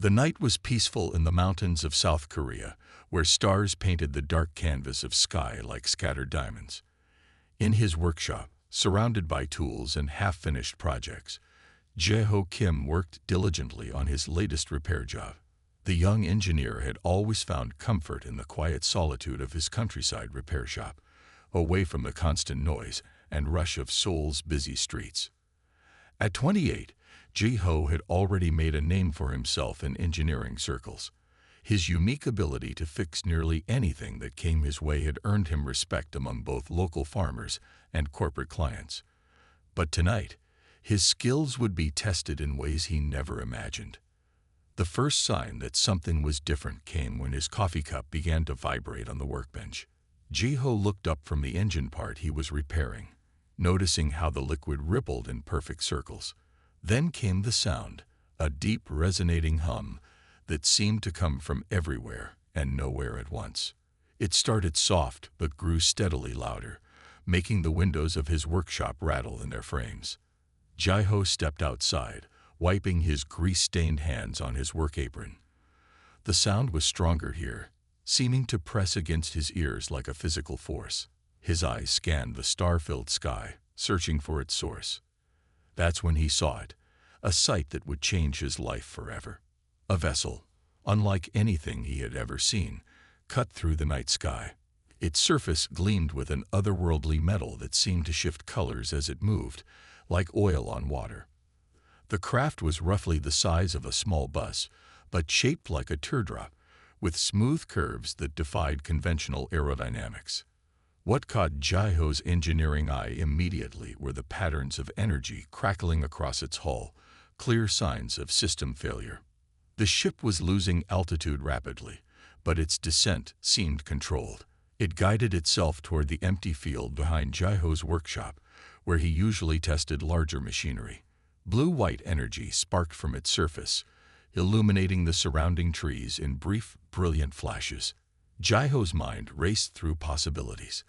The night was peaceful in the mountains of South Korea, where stars painted the dark canvas of sky like scattered diamonds. In his workshop, surrounded by tools and half-finished projects, Jae-ho Kim worked diligently on his latest repair job. The young engineer had always found comfort in the quiet solitude of his countryside repair shop, away from the constant noise and rush of Seoul's busy streets. At 28, Jae-ho had already made a name for himself in engineering circles. His unique ability to fix nearly anything that came his way had earned him respect among both local farmers and corporate clients. But tonight, his skills would be tested in ways he never imagined. The first sign that something was different came when his coffee cup began to vibrate on the workbench. Jae-ho looked up from the engine part he was repairing, noticing how the liquid rippled in perfect circles. Then came the sound, a deep, resonating hum that seemed to come from everywhere and nowhere at once. It started soft but grew steadily louder, making the windows of his workshop rattle in their frames. Jae-ho stepped outside, wiping his grease-stained hands on his work apron. The sound was stronger here, seeming to press against his ears like a physical force. His eyes scanned the star-filled sky, searching for its source. That's when he saw it, a sight that would change his life forever. A vessel, unlike anything he had ever seen, cut through the night sky. Its surface gleamed with an otherworldly metal that seemed to shift colors as it moved, like oil on water. The craft was roughly the size of a small bus, but shaped like a teardrop, with smooth curves that defied conventional aerodynamics. What caught Jae-ho's engineering eye immediately were the patterns of energy crackling across its hull, clear signs of system failure. The ship was losing altitude rapidly, but its descent seemed controlled. It guided itself toward the empty field behind Jae-ho's workshop, where he usually tested larger machinery. Blue-white energy sparked from its surface, illuminating the surrounding trees in brief, brilliant flashes. Jae-ho's mind raced through possibilities.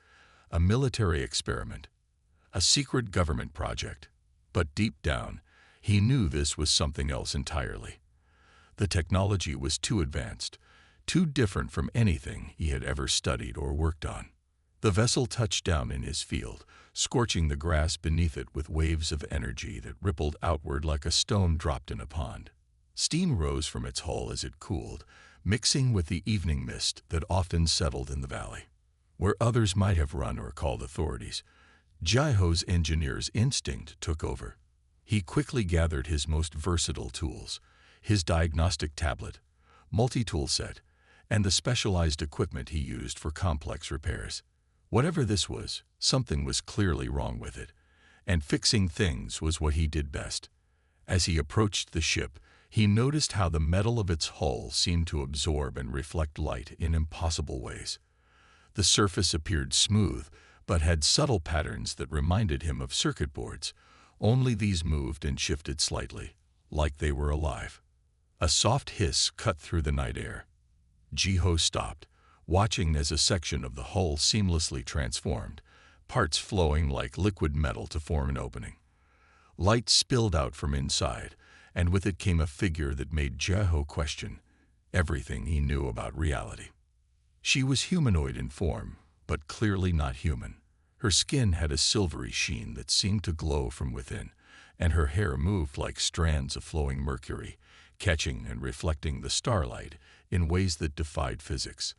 A military experiment, a secret government project. But deep down, he knew this was something else entirely. The technology was too advanced, too different from anything he had ever studied or worked on. The vessel touched down in his field, scorching the grass beneath it with waves of energy that rippled outward like a stone dropped in a pond. Steam rose from its hull as it cooled, mixing with the evening mist that often settled in the valley. Where others might have run or called authorities, Jae-ho's engineer's instinct took over. He quickly gathered his most versatile tools, his diagnostic tablet, multi-tool set, and the specialized equipment he used for complex repairs. Whatever this was, something was clearly wrong with it, and fixing things was what he did best. As he approached the ship, he noticed how the metal of its hull seemed to absorb and reflect light in impossible ways. The surface appeared smooth, but had subtle patterns that reminded him of circuit boards, only these moved and shifted slightly, like they were alive. A soft hiss cut through the night air. Jae-ho stopped, watching as a section of the hull seamlessly transformed, parts flowing like liquid metal to form an opening. Light spilled out from inside, and with it came a figure that made Jae-ho question everything he knew about reality. She was humanoid in form, but clearly not human. Her skin had a silvery sheen that seemed to glow from within, and her hair moved like strands of flowing mercury, catching and reflecting the starlight in ways that defied physics.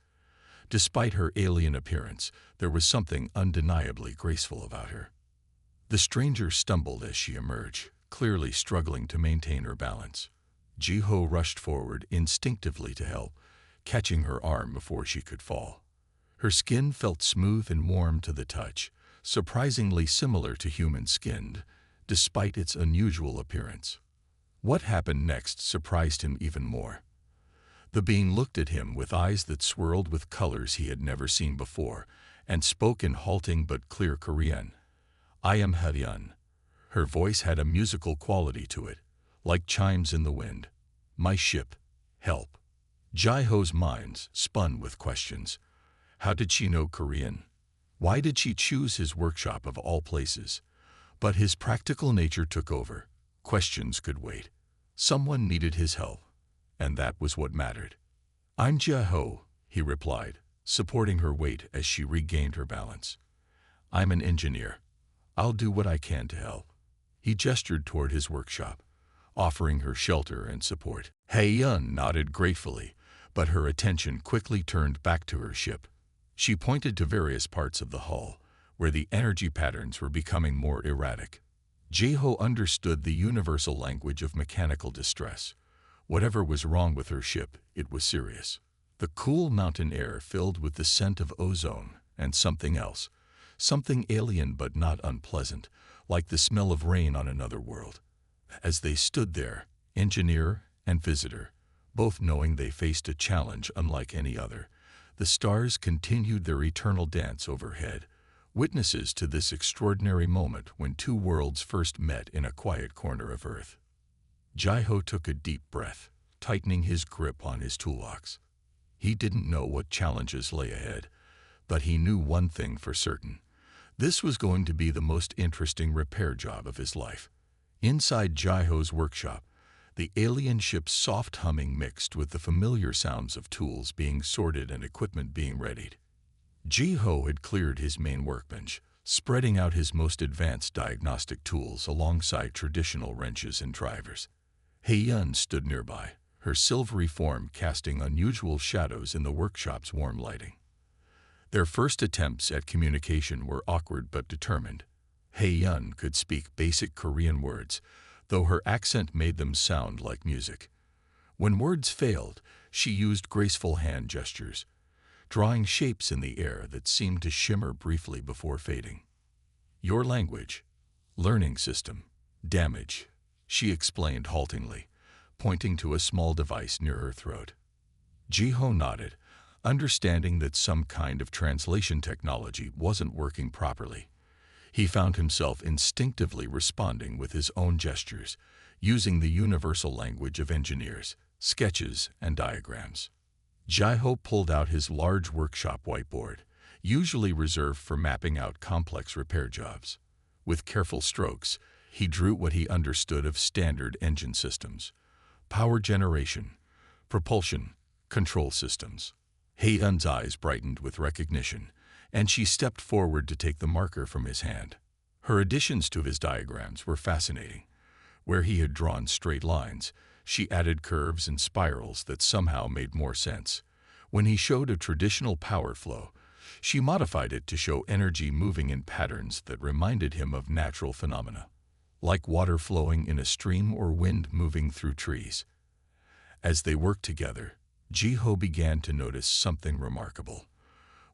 Despite her alien appearance, there was something undeniably graceful about her. The stranger stumbled as she emerged, clearly struggling to maintain her balance. Jae-ho rushed forward instinctively to help, catching her arm before she could fall. Her skin felt smooth and warm to the touch, surprisingly similar to human skin, despite its unusual appearance. What happened next surprised him even more. The being looked at him with eyes that swirled with colors he had never seen before, and spoke in halting but clear Korean. "I am Hyun." Her voice had a musical quality to it, like chimes in the wind. "My ship, help." Jae-ho's mind spun with questions. How did she know Korean? Why did she choose his workshop of all places? But his practical nature took over. Questions could wait. Someone needed his help. and that was what mattered. "I'm Jia-ho," he replied, supporting her weight as she regained her balance. "I'm an engineer. I'll do what I can to help." He gestured toward his workshop, offering her shelter and support. Hei-yun nodded gratefully, but her attention quickly turned back to her ship. She pointed to various parts of the hull, where the energy patterns were becoming more erratic. Jia-ho understood the universal language of mechanical distress. Whatever was wrong with her ship, it was serious. The cool mountain air filled with the scent of ozone and something else, something alien but not unpleasant, like the smell of rain on another world. As they stood there, engineer and visitor, both knowing they faced a challenge unlike any other, the stars continued their eternal dance overhead, witnesses to this extraordinary moment when two worlds first met in a quiet corner of Earth. Jia-ho took a deep breath, tightening his grip on his toolbox. He didn't know what challenges lay ahead, but he knew one thing for certain. This was going to be the most interesting repair job of his life. Inside Jia-ho's workshop, the alien ship's soft humming mixed with the familiar sounds of tools being sorted and equipment being readied. Jia-ho had cleared his main workbench, spreading out his most advanced diagnostic tools alongside traditional wrenches and drivers. Hei-yun stood nearby, her silvery form casting unusual shadows in the workshop's warm lighting. Their first attempts at communication were awkward but determined. Hei-yun could speak basic Korean words, though her accent made them sound like music. When words failed, she used graceful hand gestures, drawing shapes in the air that seemed to shimmer briefly before fading. "Your language, learning system, damage," she explained haltingly, pointing to a small device near her throat. Jia-ho nodded, understanding that some kind of translation technology wasn't working properly. He found himself instinctively responding with his own gestures, using the universal language of engineers, sketches, and diagrams. Jia-ho pulled out his large workshop whiteboard, usually reserved for mapping out complex repair jobs. With careful strokes, he drew what he understood of standard engine systems: power generation, propulsion, control systems. Hei-yun's eyes brightened with recognition, and she stepped forward to take the marker from his hand. Her additions to his diagrams were fascinating. Where he had drawn straight lines, she added curves and spirals that somehow made more sense. When he showed a traditional power flow, she modified it to show energy moving in patterns that reminded him of natural phenomena, like water flowing in a stream or wind moving through trees. As they worked together, Jia-ho began to notice something remarkable.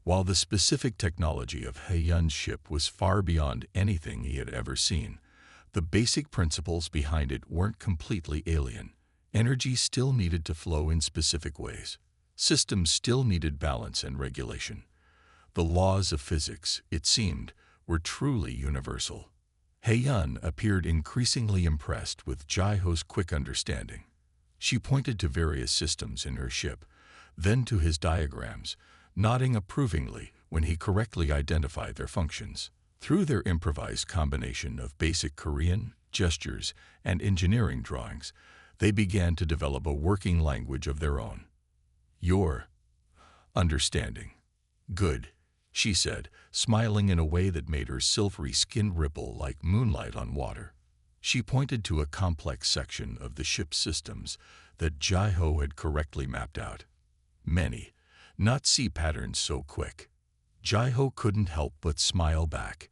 While the specific technology of Hei-yun's ship was far beyond anything he had ever seen, the basic principles behind it weren't completely alien. Energy still needed to flow in specific ways. Systems still needed balance and regulation. The laws of physics, it seemed, were truly universal. Hei-yun appeared increasingly impressed with Jia-ho's quick understanding. She pointed to various systems in her ship, then to his diagrams, nodding approvingly when he correctly identified their functions. Through their improvised combination of basic Korean, gestures, and engineering drawings, they began to develop a working language of their own. "Your understanding. Good," she said, smiling in a way that made her silvery skin ripple like moonlight on water. She pointed to a complex section of the ship's systems that Jia-ho had correctly mapped out. "Many, not see patterns so quick." Jia-ho couldn't help but smile back.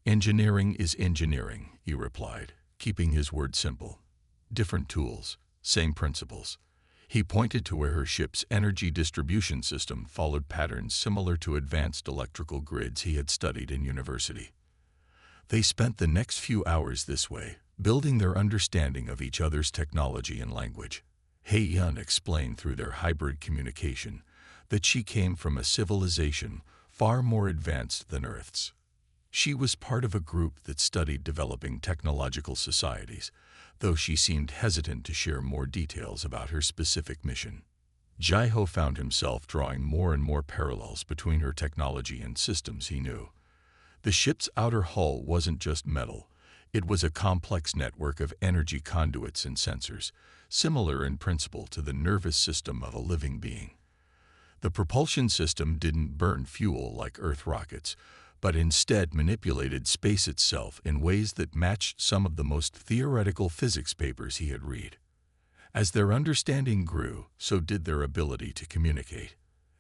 "Engineering is engineering," he replied, keeping his words simple. "Different tools, same principles." He pointed to where her ship's energy distribution system followed patterns similar to advanced electrical grids he had studied in university. They spent the next few hours this way, building their understanding of each other's technology and language. Hei-yun explained through their hybrid communication that she came from a civilization far more advanced than Earth's. She was part of a group that studied developing technological societies, though she seemed hesitant to share more details about her specific mission. Jia-ho found himself drawing more and more parallels between her technology and systems he knew. The ship's outer hull wasn't just metal, It was a complex network of energy conduits and sensors, similar in principle to the nervous system of a living being. The propulsion system didn't burn fuel like Earth rockets, but instead manipulated space itself in ways that matched some of the most theoretical physics papers he had read. As their understanding grew, so did their ability to communicate.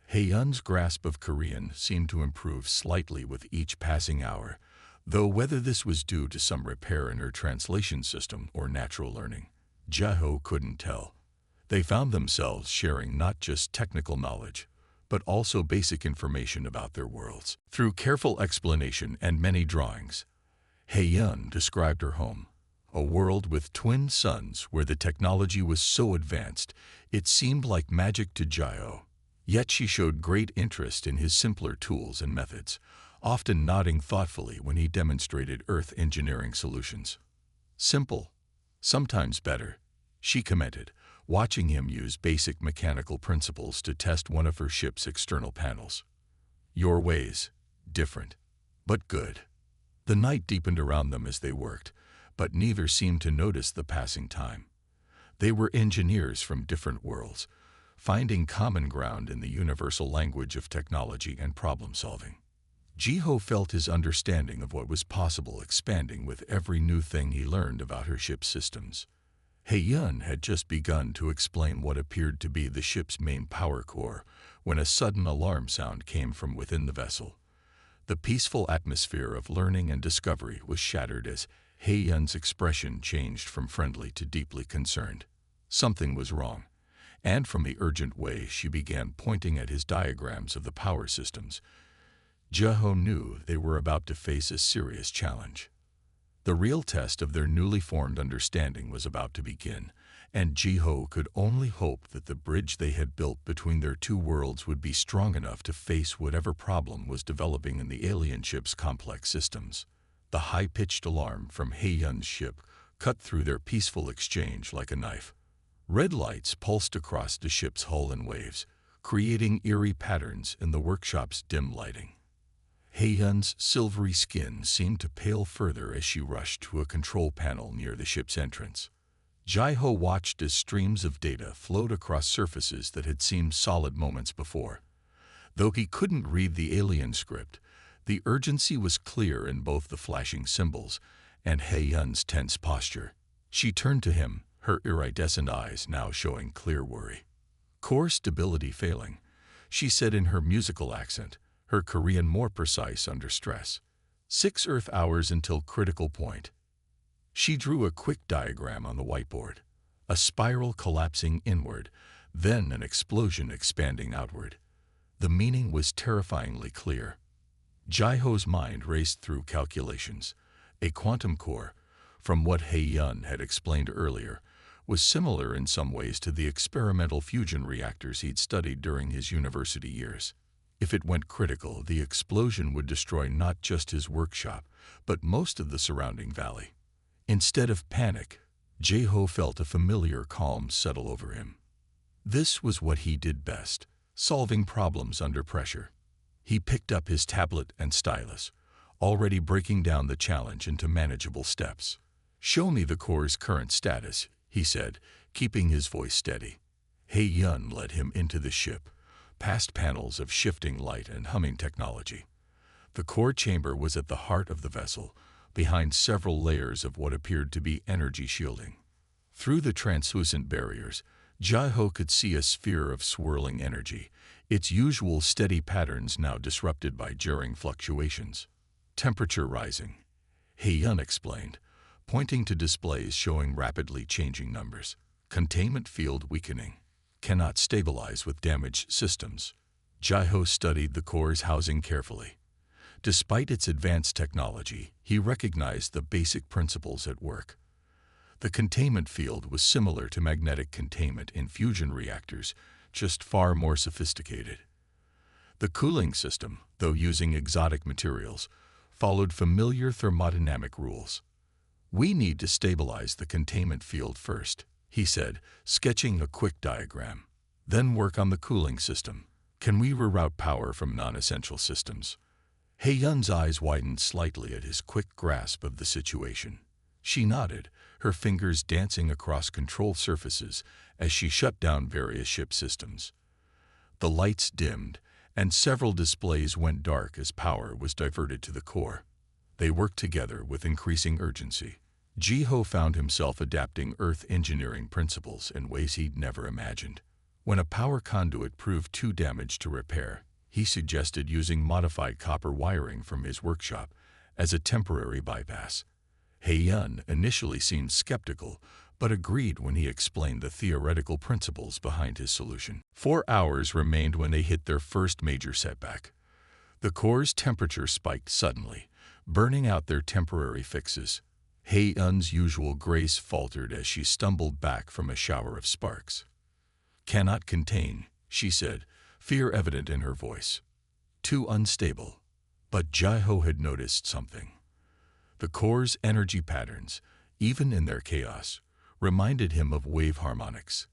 Hae-yun's grasp of Korean seemed to improve slightly with each passing hour, though whether this was due to some repair in her translation system or natural learning, Jae-ho couldn't tell. They found themselves sharing not just technical knowledge, but also basic information about their worlds. Through careful explanation and many drawings, Hae-yun described her home, a world with twin suns where the technology was so advanced it seemed like magic to Jae-ho. Yet she showed great interest in his simpler tools and methods, often nodding thoughtfully when he demonstrated Earth engineering solutions. Simple, sometimes better, she commented, watching him use basic mechanical principles to test one of her ship's external panels. Your ways, different, but good. The night deepened around them as they worked, but neither seemed to notice the passing time. They were engineers from different worlds, finding common ground in the universal language of technology and problem-solving. Jae-ho felt his understanding of what was possible expanding with every new thing he learned about her ship's systems. Hae-yun had just begun to explain what appeared to be the ship's main power core when a sudden alarm sound came from within the vessel. The peaceful atmosphere of learning and discovery was shattered as Hae-yun's expression changed from friendly to deeply concerned. Something was wrong, and from the urgent way she began pointing at his diagrams of the power systems, Jae-ho knew they were about to face a serious challenge. The real test of their newly formed understanding was about to begin, and Jae-ho could only hope that the bridge they had built between their two worlds would be strong enough to face whatever problem was developing in the alien ship's complex systems. The high-pitched alarm from Hae-yun's ship cut through their peaceful exchange like a knife. Red lights pulsed across the ship's hull in waves, creating eerie patterns in the workshop's dim lighting. Hae-yun's silvery skin seemed to pale further as she rushed to a control panel near the ship's entrance. Jae-ho watched as streams of data flowed across surfaces that had seemed solid moments before. Though he couldn't read the alien script, the urgency was clear in both the flashing symbols and Hae-yun's tense posture. She turned to him, her iridescent eyes now showing clear worry. "Core stability failing," she said in her musical accent, her Korean more precise under stress. 6 Earth hours until critical point. She drew a quick diagram on the whiteboard, a spiral collapsing inward, then an explosion expanding outward. The meaning was terrifyingly clear. Jae-ho's mind raced through calculations. A quantum core, from what Hae-yun had explained earlier, was similar in some ways to the experimental fusion reactors he'd studied during his university years. If it went critical, the explosion would destroy not just his workshop, but most of the surrounding valley. Instead of panic, Jae-ho felt a familiar calm settle over him. This was what he did best, solving problems under pressure. He picked up his tablet and stylus, already breaking down the challenge into manageable steps. "Show me the core's current status," he said, keeping his voice steady. Hae-yun led him into the ship, past panels of shifting light and humming technology. The core chamber was at the heart of the vessel, behind several layers of what appeared to be energy shielding. Through the translucent barriers, Jae-ho could see a sphere of swirling energy, its usual steady patterns now disrupted by jarring fluctuations. "Temperature rising," Hae-yun explained, pointing to displays showing rapidly changing numbers. "Containment field weakening. Cannot stabilize with damaged systems." Jae-ho studied the core's housing carefully. Despite its advanced technology, he recognized the basic principles at work. The containment field was similar to magnetic containment in fusion reactors, just far more sophisticated. The cooling system, though using exotic materials, followed familiar thermodynamic rules. "We need to stabilize the containment field first," he said, sketching a quick diagram. "Then work on the cooling system. Can we reroute power from non-essential systems?" Hae-yun's eyes widened slightly at his quick grasp of the situation. She nodded, her fingers dancing across control surfaces as she shut down various ship systems. The lights dimmed, and several displays went dark as power was diverted to the core. They worked together with increasing urgency. Jiho found himself adapting Earth engineering principles in ways he'd never imagined. When a power conduit proved too damaged to repair, he suggested using modified copper wiring from his workshop as a temporary bypass. Hei-yun initially seemed skeptical, but agreed when he explained the theoretical principles behind his solution. 4 hours remained when they hit their first major setback. The core's temperature spiked suddenly, burning out their temporary fixes. Hei-yun's usual grace faltered as she stumbled back from a shower of sparks. "Cannot contain," she said, fear evident in her voice. "Too unstable." But Jiho had noticed something. The core's energy patterns, even in their chaos, reminded him of wave harmonics.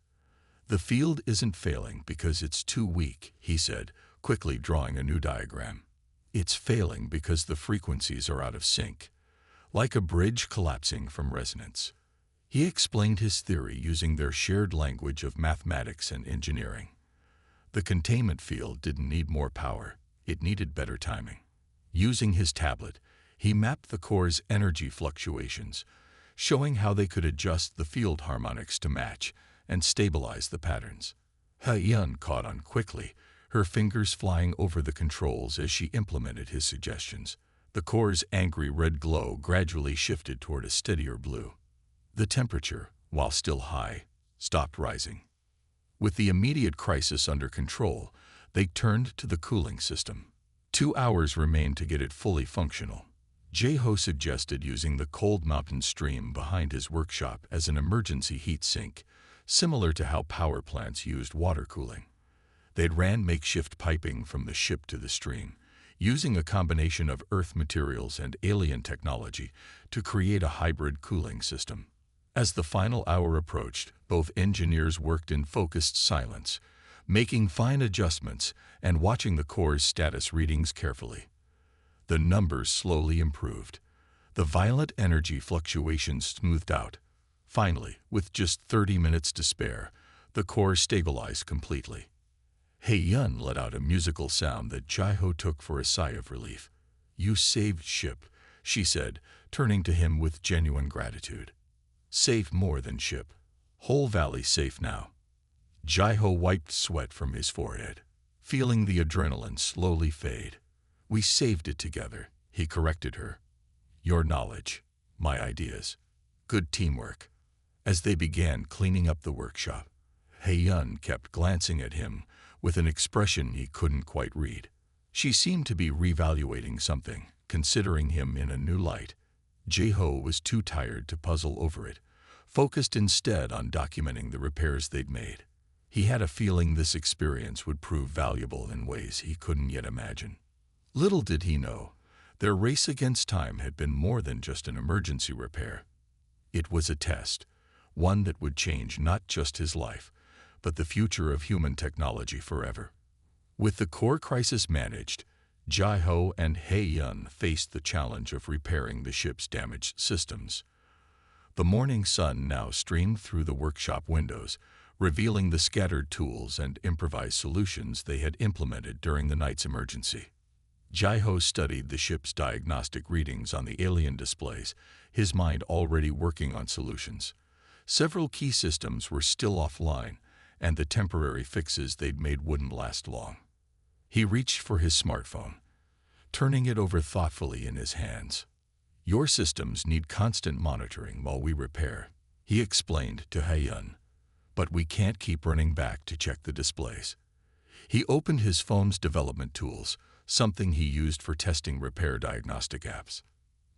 "The field isn't failing because it's too weak," he said, quickly drawing a new diagram. "It's failing because the frequencies are out of sync, like a bridge collapsing from resonance." He explained his theory using their shared language of mathematics and engineering. The containment field didn't need more power, it needed better timing. Using his tablet, he mapped the core's energy fluctuations, showing how they could adjust the field harmonics to match and stabilize the patterns. Hei-yun caught on quickly, her fingers flying over the controls as she implemented his suggestions. The core's angry red glow gradually shifted toward a steadier blue. The temperature, while still high, stopped rising. With the immediate crisis under control, they turned to the cooling system. 2 hours remained to get it fully functional. Jiho suggested using the cold mountain stream behind his workshop as an emergency heat sink, similar to how power plants used water cooling. They'd ran makeshift piping from the ship to the stream, using a combination of Earth materials and alien technology to create a hybrid cooling system. As the final hour approached, both engineers worked in focused silence, making fine adjustments and watching the core's status readings carefully. The numbers slowly improved. The violent energy fluctuations smoothed out. Finally, with just 30 minutes to spare, the core stabilized completely. Hei-yun let out a musical sound that Jiho took for a sigh of relief. "You saved ship," she said, turning to him with genuine gratitude. "Safe more than ship. Whole valley safe now." Jiho wiped sweat from his forehead, feeling the adrenaline slowly fade. "We saved it together," he corrected her. "Your knowledge, my ideas. Good teamwork." As they began cleaning up the workshop, Hei-yun kept glancing at him with an expression he couldn't quite read. She seemed to be reevaluating something, considering him in a new light. Jiho was too tired to puzzle over it, focused instead on documenting the repairs they'd made. He had a feeling this experience would prove valuable in ways he couldn't yet imagine. Little did he know, their race against time had been more than just an emergency repair. It was a test, one that would change not just his life, but the future of human technology forever. With the core crisis managed, Jiho and Hei-yun faced the challenge of repairing the ship's damaged systems. The morning sun now streamed through the workshop windows, revealing the scattered tools and improvised solutions they had implemented during the night's emergency. Jiho studied the ship's diagnostic readings on the alien displays, his mind already working on solutions. Several key systems were still offline, and the temporary fixes they'd made wouldn't last long. He reached for his smartphone, turning it over thoughtfully in his hands. "Your systems need constant monitoring while we repair," he explained to Hei-yun. "But we can't keep running back to check the displays." He opened his phone's development tools, something he used for testing repair diagnostic apps.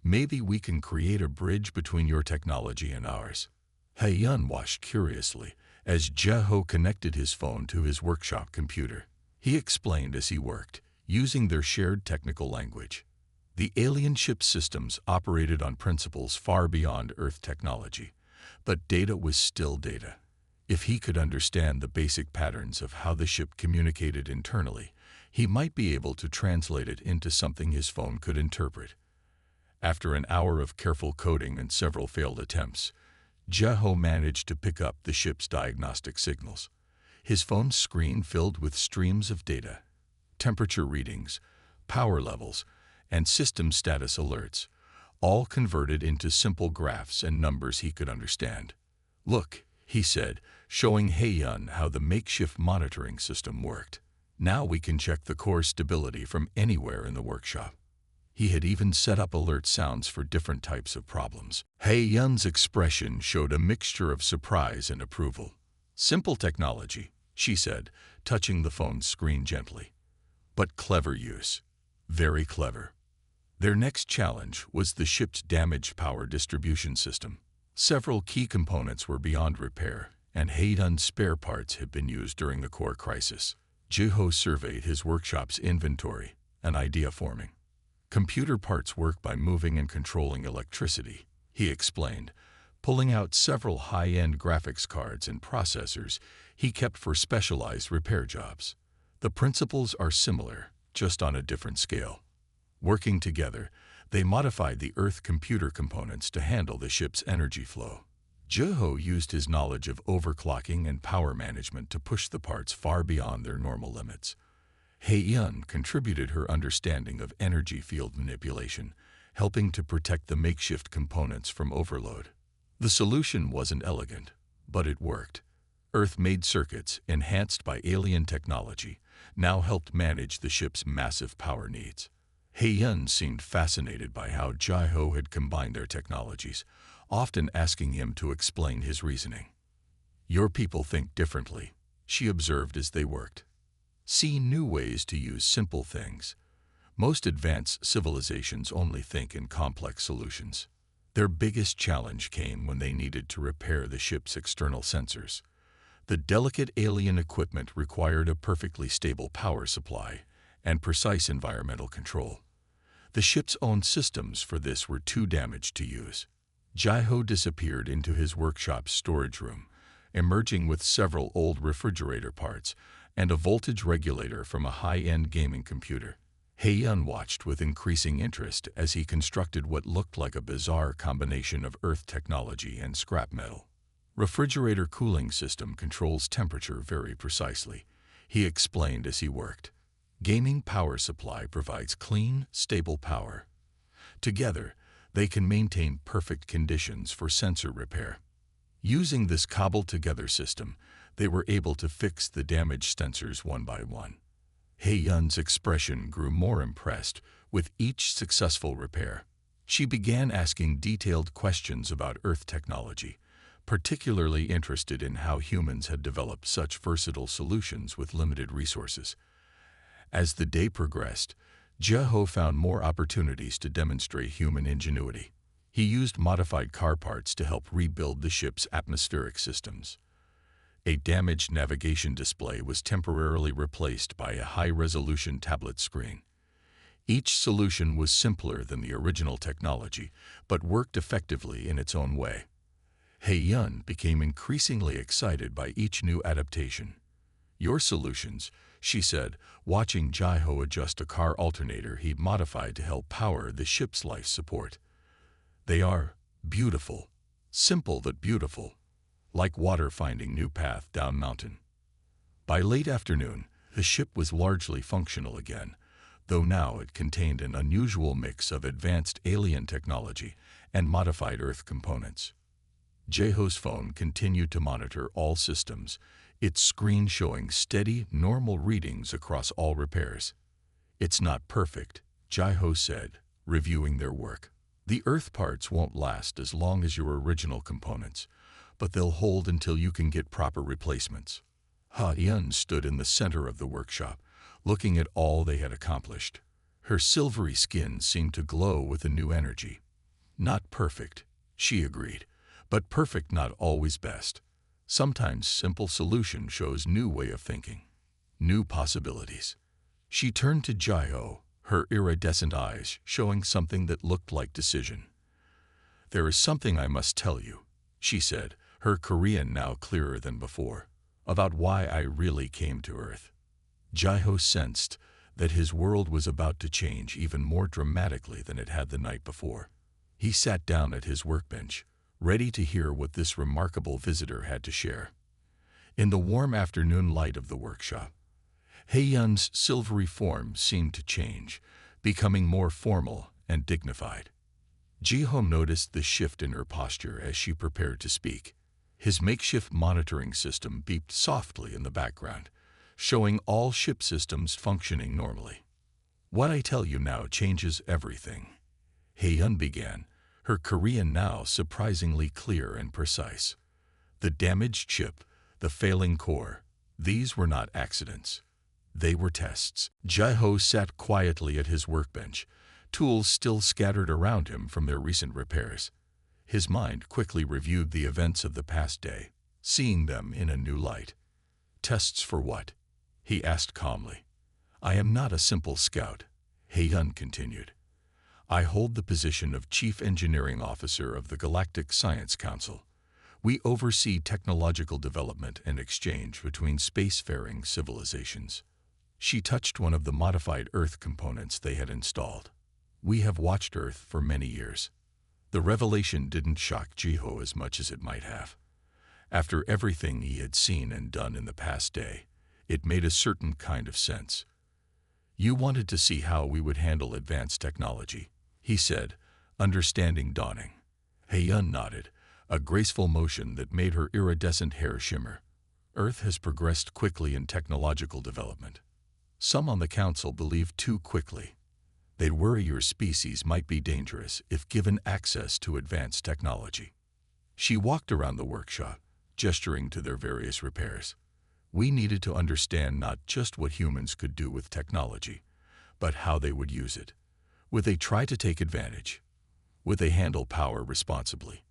"Maybe we can create a bridge between your technology and ours." Hei-yun watched curiously as Jiho connected his phone to his workshop computer. He explained as he worked, using their shared technical language. The alien ship systems operated on principles far beyond Earth technology, but data was still data. If he could understand the basic patterns of how the ship communicated internally, he might be able to translate it into something his phone could interpret. After an hour of careful coding and several failed attempts, Jeho managed to pick up the ship's diagnostic signals. His phone's screen filled with streams of data, temperature readings, power levels, and system status alerts, all converted into simple graphs and numbers he could understand. "Look," he said, showing Hei-yun how the makeshift monitoring system worked. "Now we can check the core stability from anywhere in the workshop." He had even set up alert sounds for different types of problems. Hei-yun's expression showed a mixture of surprise and approval. "Simple technology," she said, touching the phone's screen gently. "But clever use. Very clever." Their next challenge was the ship's damaged power distribution system. Several key components were beyond repair, and Hei-yun's spare parts had been used during the core crisis. Jeho surveyed his workshop's inventory, an idea forming. "Computer parts work by moving and controlling electricity," he explained, pulling out several high-end graphics cards and processors he kept for specialized repair jobs. "The principles are similar, just on a different scale." Working together, they modified the Earth computer components to handle the ship's energy flow. Jeho used his knowledge of overclocking and power management to push the parts far beyond their normal limits. Hei-yun contributed her understanding of energy field manipulation, helping to protect the makeshift components from overload. The solution wasn't elegant, but it worked. Earth-made circuits, enhanced by alien technology, now helped manage the ship's massive power needs. Hei-yun seemed fascinated by how Jeho had combined their technologies, often asking him to explain his reasoning. "Your people think differently," she observed as they worked. "See new ways to use simple things. Most advanced civilizations only think in complex solutions." Their biggest challenge came when they needed to repair the ship's external sensors. The delicate alien equipment required a perfectly stable power supply and precise environmental control. The ship's own systems for this were too damaged to use. Jeho disappeared into his workshop's storage room, emerging with several old refrigerator parts and a voltage regulator from a high-end gaming computer. Hei-yun watched with increasing interest as he constructed what looked like a bizarre combination of Earth technology and scrap metal. "Refrigerator cooling system controls temperature very precisely," he explained as he worked. "Gaming power supply provides clean, stable power. Together, they can maintain perfect conditions for sensor repair." Using this cobbled-together system, they were able to fix the damaged sensors one by one. Hei-yun's expression grew more impressed with each successful repair. She began asking detailed questions about Earth technology, particularly interested in how humans had developed such versatile solutions with limited resources. As the day progressed, Jeho found more opportunities to demonstrate human ingenuity. He used modified car parts to help rebuild the ship's atmospheric systems. A damaged navigation display was temporarily replaced by a high-resolution tablet screen. Each solution was simpler than the original technology, but worked effectively in its own way. Hei-yun became increasingly excited by each new adaptation. "Your solutions," she said, watching Jeho adjust a car alternator he'd modified to help power the ship's life support. "They are beautiful, simple but beautiful, like water finding new path down mountain." By late afternoon, the ship was largely functional again, though now it contained an unusual mix of advanced alien technology and modified Earth components. Jeho's phone continued to monitor all systems, its screen showing steady, normal readings across all repairs. "It's not perfect," Jeho said, reviewing their work. "The Earth parts won't last as long as your original components, but they'll hold until you can get proper replacements." Hei-yun stood in the center of the workshop, looking at all they had accomplished. Her silvery skin seemed to glow with a new energy. "Not perfect," she agreed, "but perfect not always best. Sometimes simple solution shows new way of thinking, new possibilities." She turned to Jeho, her iridescent eyes showing something that looked like decision. "There is something I must tell you," she said, her Korean now clearer than before, "about why I really came to Earth." Jeho sensed that his world was about to change even more dramatically than it had the night before. He sat down at his workbench, ready to hear what this remarkable visitor had to share. In the warm afternoon light of the workshop, Hei-yun's silvery form seemed to change, becoming more formal and dignified. Ji-ho noticed the shift in her posture as she prepared to speak. His makeshift monitoring system beeped softly in the background, showing all ship systems functioning normally. "What I tell you now changes everything," Hei-yun began, her Korean now surprisingly clear and precise. "The damaged ship, the failing core, these were not accidents. They were tests." Ji-ho sat quietly at his workbench, tools still scattered around him from their recent repairs. His mind quickly reviewed the events of the past day, seeing them in a new light. "Tests for what?" he asked calmly. "I am not a simple scout," Hei-yun continued. "I hold the position of Chief Engineering Officer of the Galactic Science Council. We oversee technological development and exchange between spacefaring civilizations." She touched one of the modified Earth components they had installed. "We have watched Earth for many years." The revelation didn't shock Ji-ho as much as it might have. After everything he had seen and done in the past day, it made a certain kind of sense. "You wanted to see how we would handle advanced technology," he said, understanding dawning. Hei-yun nodded, a graceful motion that made her iridescent hair shimmer. "Earth has progressed quickly in technological development. Some on the council believe too quickly. They'd worry your species might be dangerous if given access to advanced technology." She walked around the workshop, gesturing to their various repairs. "We needed to understand not just what humans could do with technology, but how they would use it. Would they try to take advantage? Would they handle power responsibly?"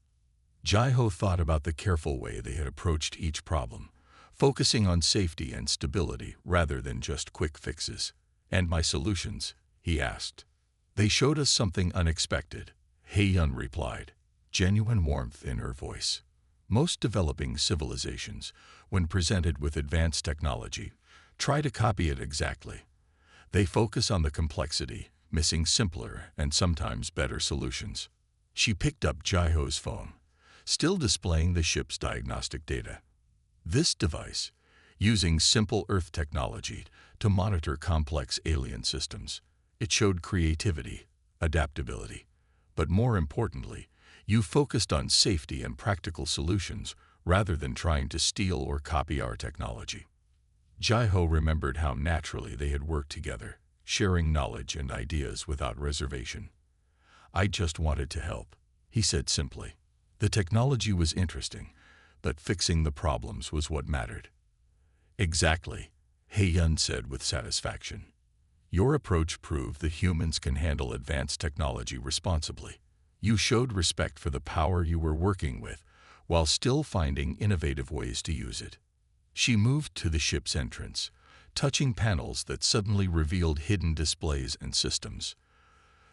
Ji-ho thought about the careful way they had approached each problem, focusing on safety and stability rather than just quick fixes. "And my solutions?" he asked. "They showed us something unexpected," Hei-yun replied, genuine warmth in her voice. "Most developing civilizations, when presented with advanced technology, try to copy it exactly. They focus on the complexity, missing simpler and sometimes better solutions." She picked up Ji-ho's phone, still displaying the ship's diagnostic data. This device, using simple Earth technology to monitor complex alien systems, it showed creativity, adaptability, but more importantly, you focused on safety and practical solutions rather than trying to steal or copy our technology. Ji-ho remembered how naturally they had worked together, sharing knowledge and ideas without reservation. "I just wanted to help," he said simply. "The technology was interesting, but fixing the problems was what mattered." "Exactly," Hei-yun said with satisfaction. "Your approach proved that humans can handle advanced technology responsibly. You showed respect for the power you were working with, while still finding innovative ways to use it." She moved to the ship's entrance, touching panels that suddenly revealed hidden displays and systems.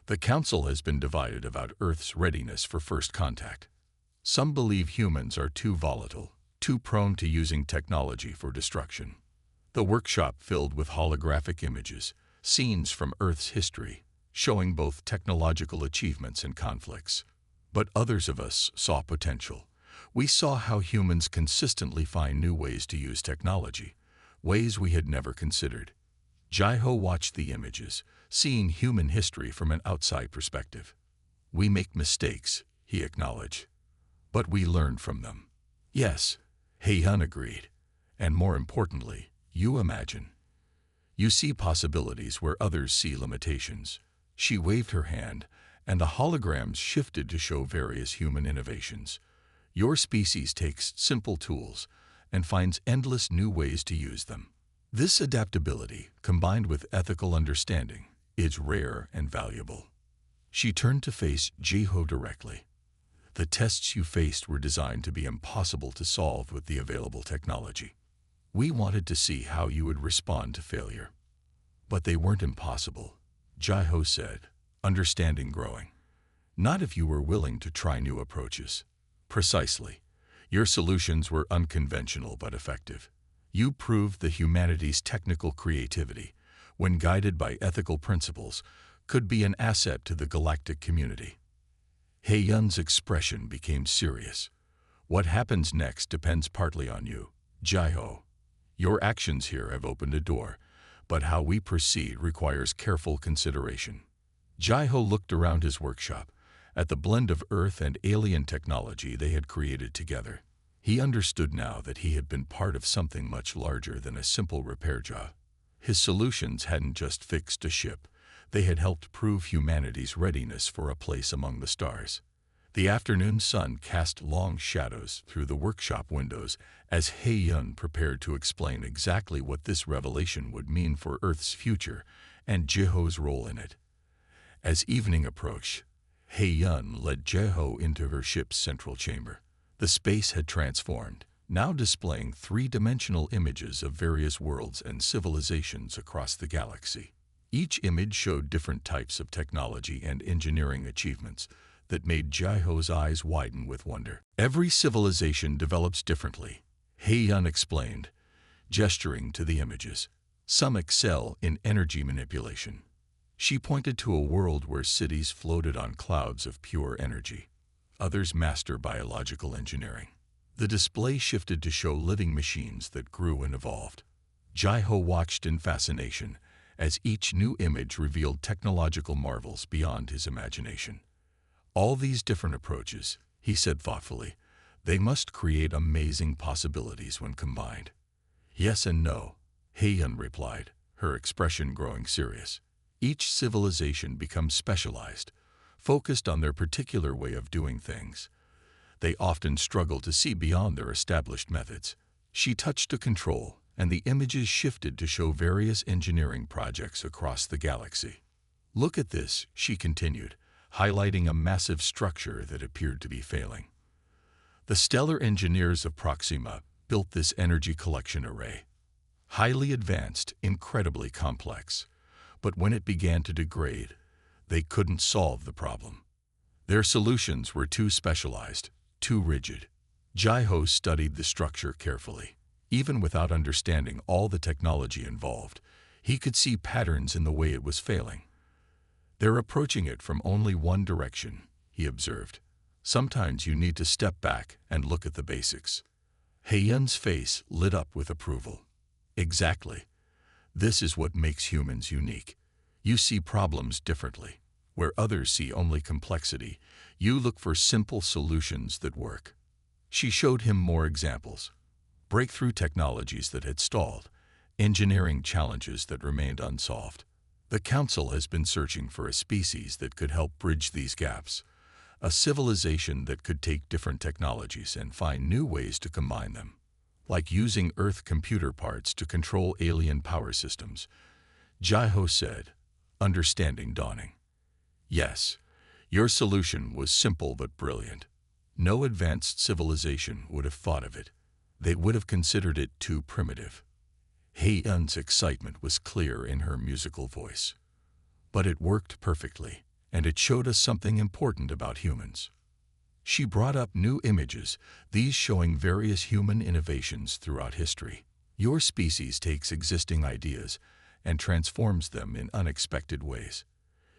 "The Council has been divided about Earth's readiness for first contact. Some believe humans are too volatile, too prone to using technology for destruction." The workshop filled with holographic images, scenes from Earth's history, showing both technological achievements and conflicts. But others of us saw potential. We saw how humans consistently find new ways to use technology, ways we had never considered. Ji-ho watched the images, seeing human history from an outside perspective. "We make mistakes," he acknowledged, "but we learn from them." "Yes," Hei-yun agreed. "And more importantly, you imagine. You see possibilities where others see limitations." She waved her hand, and the holograms shifted to show various human innovations. "Your species takes simple tools and finds endless new ways to use them. This adaptability, combined with ethical understanding, is rare and valuable." She turned to face Ji-ho directly. "The tests you faced were designed to be impossible to solve with the available technology. We wanted to see how you would respond to failure. But they weren't impossible," Ji-ho said, understanding growing. "Not if you were willing to try new approaches." "Precisely. Your solutions were unconventional but effective. You proved the humanity's technical creativity, when guided by ethical principles, could be an asset to the galactic community. He-Yun's expression became serious. What happens next depends partly on you, Jai-Ho. Your actions here have opened a door, but how we proceed requires careful consideration. Jai-Ho looked around his workshop, at the blend of Earth and alien technology they had created together. He understood now that he had been part of something much larger than a simple repair job. His solutions hadn't just fixed a ship, they had helped prove humanity's readiness for a place among the stars. The afternoon sun cast long shadows through the workshop windows as He-Yun prepared to explain exactly what this revelation would mean for Earth's future and Jai-Ho's role in it. As evening approached, He-Yun led Jai-Ho into her ship's central chamber. The space had transformed, now displaying three-dimensional images of various worlds and civilizations across the galaxy. Each image showed different types of technology and engineering achievements that made Jai-Ho's eyes widen with wonder. Every civilization develops differently, He-Yun explained, gesturing to the images. Some excel in energy manipulation. She pointed to a world where cities floated on clouds of pure energy. Others master biological engineering. The display shifted to show living machines that grew and evolved. Jai-Ho watched in fascination as each new image revealed technological marvels beyond his imagination. All these different approaches, he said thoughtfully, they must create amazing possibilities when combined. Yes and no, He-Yun replied, her expression growing serious. Each civilization becomes specialized, focused on their particular way of doing things. They often struggle to see beyond their established methods. She touched a control, and the images shifted to show various engineering projects across the galaxy. Look at this, she continued, highlighting a massive structure that appeared to be failing. The stellar engineers of Proxima built this energy collection array. Highly advanced, incredibly complex. But when it began to degrade, they couldn't solve the problem. Their solutions were too specialized, too rigid. Jai-Ho studied the structure carefully. Even without understanding all the technology involved, he could see patterns in the way it was failing. They're approaching it from only one direction, he observed. Sometimes you need to step back and look at the basics. He-Yun's face lit up with approval. Exactly. This is what makes humans unique. You see problems differently. Where others see only complexity, you look for simple solutions that work. She showed him more examples. Breakthrough technologies that had stalled, engineering challenges that remained unsolved. The Council has been searching for a species that could help bridge these gaps, a civilization that could take different technologies and find new ways to combine them, like using Earth computer parts to control alien power systems, Jai-Ho said, understanding dawning. Yes, your solution was simple but brilliant. No advanced civilization would have thought of it. They would have considered it too primitive. He-Yun's excitement was clear in her musical voice. But it worked perfectly, and it showed us something important about humans. She brought up new images, these showing various human innovations throughout history. Your species takes existing ideas and transforms them in unexpected ways.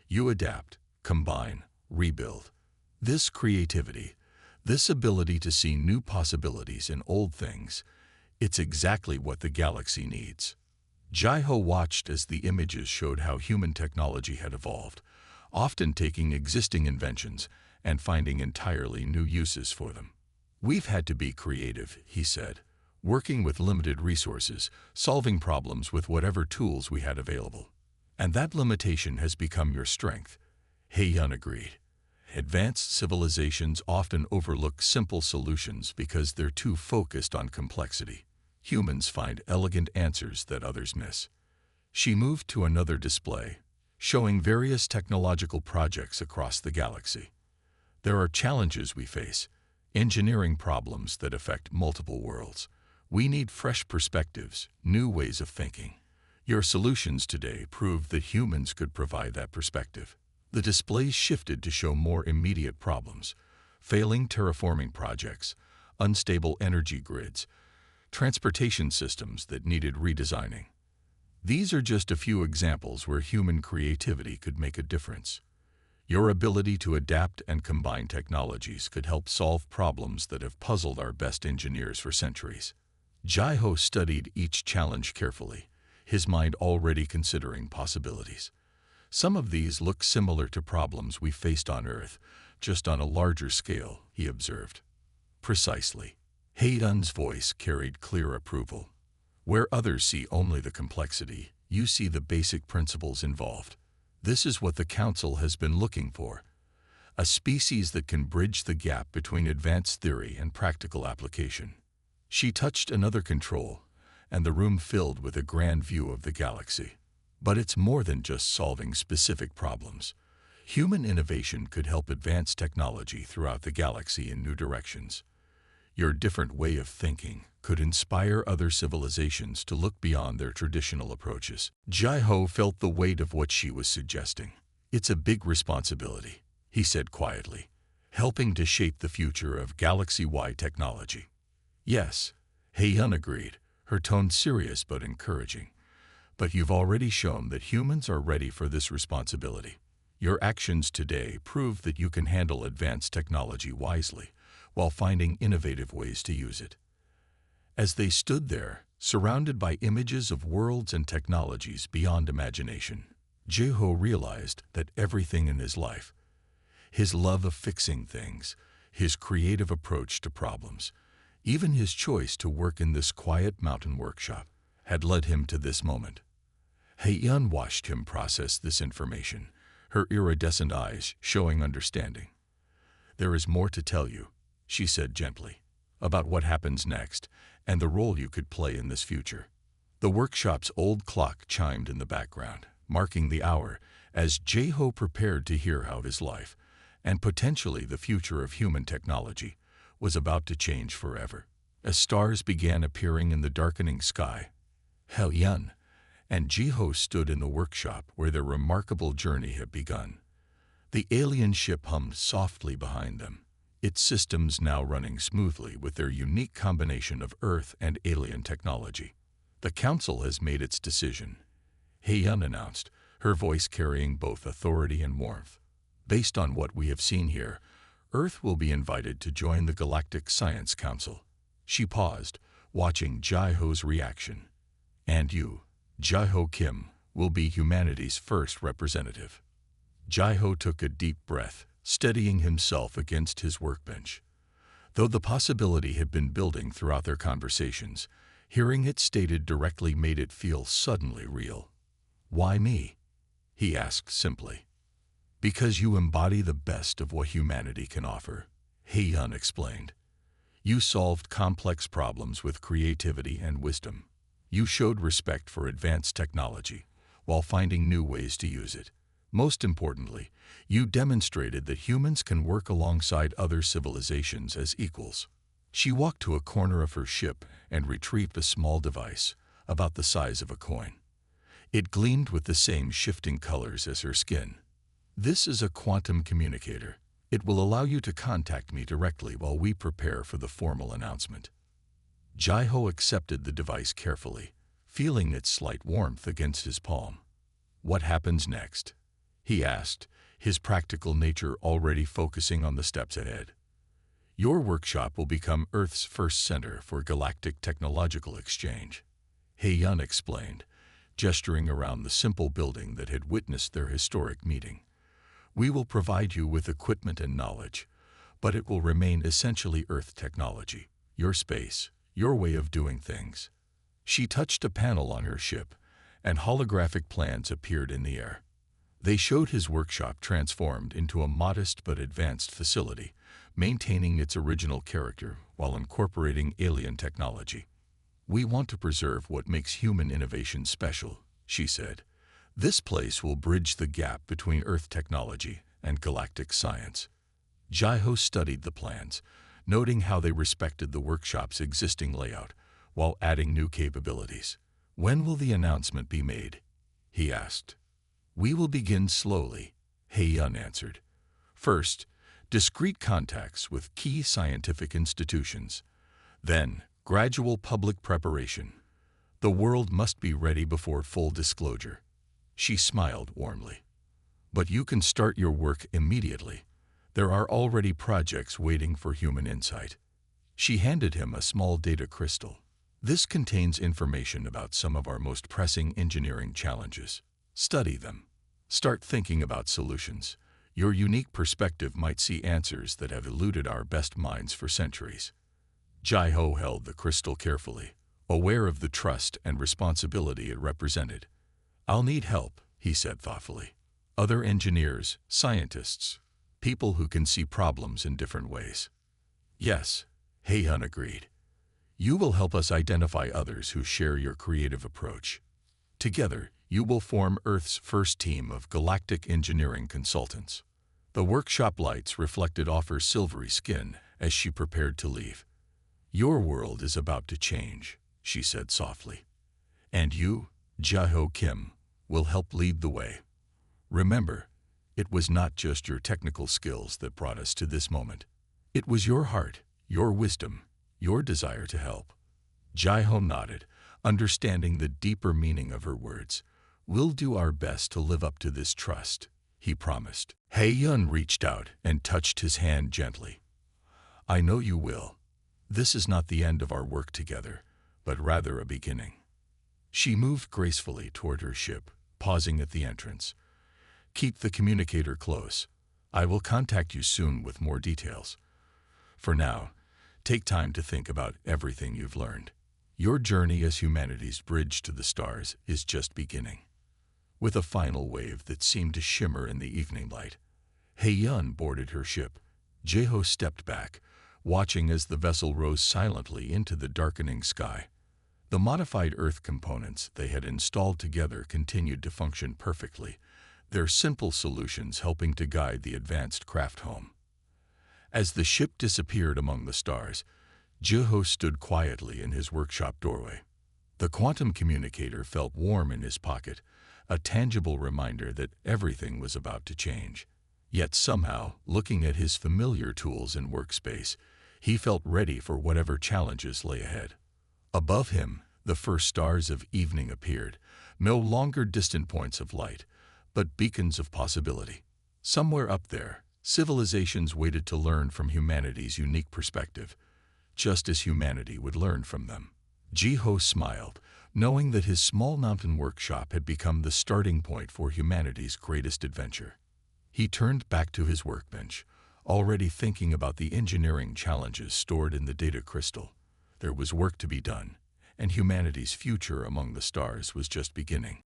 You adapt, combine, rebuild. This creativity, this ability to see new possibilities in old things, it's exactly what the galaxy needs. Jai-Ho watched as the images showed how human technology had evolved, often taking existing inventions and finding entirely new uses for them. We've had to be creative, he said, working with limited resources, solving problems with whatever tools we had available. And that limitation has become your strength, He-Yun agreed. Advanced civilizations often overlook simple solutions because they're too focused on complexity. Humans find elegant answers that others miss. She moved to another display, showing various technological projects across the galaxy. There are challenges we face, engineering problems that affect multiple worlds. We need fresh perspectives, new ways of thinking. Your solutions today proved that humans could provide that perspective. The displays shifted to show more immediate problems, failing terraforming projects, unstable energy grids, transportation systems that needed redesigning. These are just a few examples where human creativity could make a difference. Your ability to adapt and combine technologies could help solve problems that have puzzled our best engineers for centuries. Jai-Ho studied each challenge carefully, his mind already considering possibilities. Some of these look similar to problems we faced on Earth, just on a larger scale, he observed. Precisely. Hae-Yun's voice carried clear approval. Where others see only the complexity, you see the basic principles involved. This is what the Council has been looking for. A species that can bridge the gap between advanced theory and practical application. She touched another control, and the room filled with a grand view of the galaxy. But it's more than just solving specific problems. Human innovation could help advance technology throughout the galaxy in new directions. Your different way of thinking could inspire other civilizations to look beyond their traditional approaches. Jai-Ho felt the weight of what she was suggesting. It's a big responsibility, he said quietly, helping to shape the future of galaxy-wide technology. Yes, Hae-Yun agreed, her tone serious but encouraging. But you've already shown that humans are ready for this responsibility. Your actions today prove that you can handle advanced technology wisely, while finding innovative ways to use it. As they stood there, surrounded by images of worlds and technologies beyond imagination, Jai-Ho realized that everything in his life, his love of fixing things, his creative approach to problems, even his choice to work in this quiet mountain workshop, had led him to this moment. Hae-Yun watched him process this information, her iridescent eyes showing understanding. "There is more to tell you," she said gently, "about what happens next and the role you could play in this future." The workshop's old clock chimed in the background, marking the hour as Jai-Ho prepared to hear how his life, and potentially the future of human technology, was about to change forever. As stars began appearing in the darkening sky, Hae-Yun and Jai-Ho stood in the workshop where their remarkable journey had begun. The alien ship hummed softly behind them, its systems now running smoothly with their unique combination of Earth and alien technology. "The Council has made its decision," Hae-Yun announced, her voice carrying both authority and warmth. "Based on what we have seen here, Earth will be invited to join the Galactic Science Council." She paused, watching Jai-Ho's reaction. "And you, Jai-Ho Kim, will be humanity's first representative." Jai-Ho took a deep breath, steadying himself against his workbench. Though the possibility had been building throughout their conversations, hearing it stated directly made it feel suddenly real. "Why me?" he asked simply. "Because you embody the best of what humanity can offer," Hae-Yun explained. "You solved complex problems with creativity and wisdom. You showed respect for advanced technology, while finding new ways to use it. Most importantly, you demonstrated that humans can work alongside other civilizations as equals." She walked to a corner of her ship and retrieved a small device, about the size of a coin. It gleamed with the same shifting colors as her skin. "This is a quantum communicator. It will allow you to contact me directly while we prepare for the formal announcement." Jai-Ho accepted the device carefully, feeling its slight warmth against his palm. "What happens next?" he asked, his practical nature already focusing on the steps ahead. "Your workshop will become Earth's first center for galactic technological exchange," Hae-Yun explained, gesturing around the simple building that had witnessed their historic meeting. "We will provide you with equipment and knowledge, but it will remain essentially Earth technology, your space, your way of doing things." She touched a panel on her ship, and holographic plans appeared in the air. They showed his workshop transformed into a modest but advanced facility, maintaining its original character while incorporating alien technology. "We want to preserve what makes human innovation special," she said. "This place will bridge the gap between Earth technology and galactic science." Jai-Ho studied the plans, noting how they respected the workshop's existing layout, while adding new capabilities. "When will the announcement be made?" he asked. "We will begin slowly," Hae-Yun answered. "First, discreet contacts with key scientific institutions. Then, gradual public preparation. The world must be ready before full disclosure. She smiled warmly. But you can start your work immediately. There are already projects waiting for human insight. She handed him a small data crystal. This contains information about some of our most pressing engineering challenges. Study them. Start thinking about solutions. Your unique perspective might see answers that have eluded our best minds for centuries. Jai-Ho held the crystal carefully, aware of the trust and responsibility it represented. I'll need help, he said thoughtfully. Other engineers, scientists, people who can see problems in different ways. Yes, Hei-Hun agreed. You will help us identify others who share your creative approach. Together, you will form Earth's first team of galactic engineering consultants. The workshop lights reflected off her silvery skin as she prepared to leave. Your world is about to change, she said softly. And you, Jai-Ho Kim, will help lead the way. Remember, it was not just your technical skills that brought us to this moment. It was your heart, your wisdom, your desire to help. Jai-Ho nodded, understanding the deeper meaning of her words. We'll do our best to live up to this trust, he promised. Hei-Yun reached out and touched his hand gently. I know you will. This is not the end of our work together, but rather a beginning. She moved gracefully toward her ship, pausing at the entrance. Keep the communicator close. I will contact you soon with more details. For now, take time to think about everything you've learned. Your journey as humanity's bridge to the stars is just beginning. With a final wave that seemed to shimmer in the evening light, Hei-Yun boarded her ship. Jai-Ho stepped back, watching as the vessel rose silently into the darkening sky. The modified Earth components they had installed together continued to function perfectly, their simple solutions helping to guide the advanced craft home. As the ship disappeared among the stars, Jai-Ho stood quietly in his workshop doorway. The quantum communicator felt warm in his pocket, a tangible reminder that everything was about to change. Yet somehow, looking at his familiar tools and workspace, he felt ready for whatever challenges lay ahead. Above him, the first stars of evening appeared, no longer distant points of light, but beacons of possibility. Somewhere up there, civilizations waited to learn from humanity's unique perspective, just as humanity would learn from them. Jai-Ho smiled, knowing that his small mountain workshop had become the starting point for humanity's greatest adventure. He turned back to his workbench, already thinking about the engineering challenges stored in the data crystal. There was work to be done, and humanity's future among the stars was just beginning.